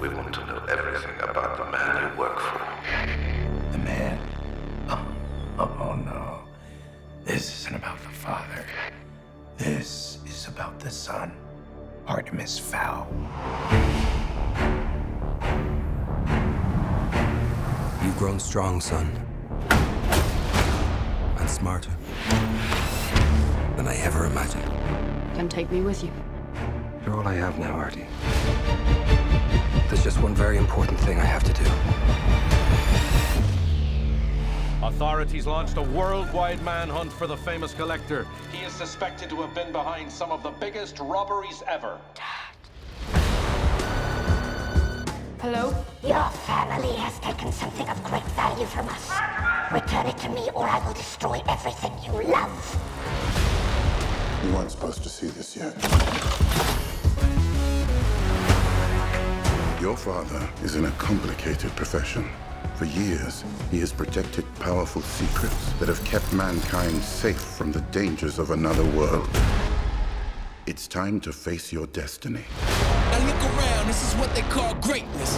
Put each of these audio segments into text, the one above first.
We want to know everything about the man you work for. The man? Oh no. This isn't about the father. This is about the son. Artemis Fowl. You've grown strong, son. And smarter than I ever imagined. Can take me with you. You're all I have now, Artie. There's just one very important thing I have to do. Authorities launched a worldwide manhunt for the famous collector. He is suspected to have been behind some of the biggest robberies ever. Hello? Your family has taken something of great value from us. Return it to me or I will destroy everything you love. You weren't supposed to see this yet. Your father is in a complicated profession. For years, he has protected powerful secrets that have kept mankind safe from the dangers of another world. It's time to face your destiny. Now look around, this is what they call greatness.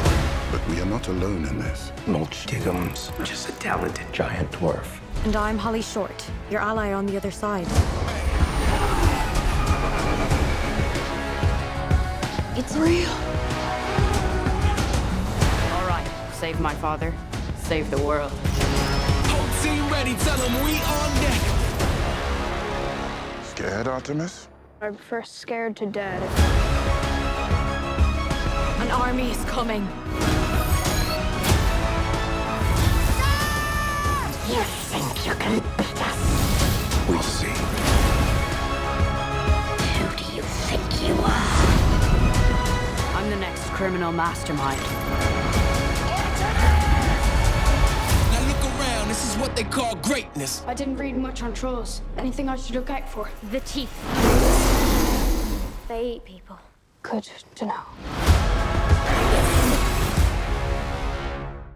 But we are not alone in this. Mulch Diggum's just a talented giant dwarf. And I'm Holly Short, your ally on the other side. It's real. All right, save my father, save the world. Whole team ready, tell them we on deck. Scared, Artemis? I'm first scared to death. An army is coming. You think you can beat us? We'll see. Who do you think you are? I'm the next criminal mastermind. Now look around, this is what they call greatness. I didn't read much on trolls. Anything I should look out for? The teeth. They eat people. Good to know.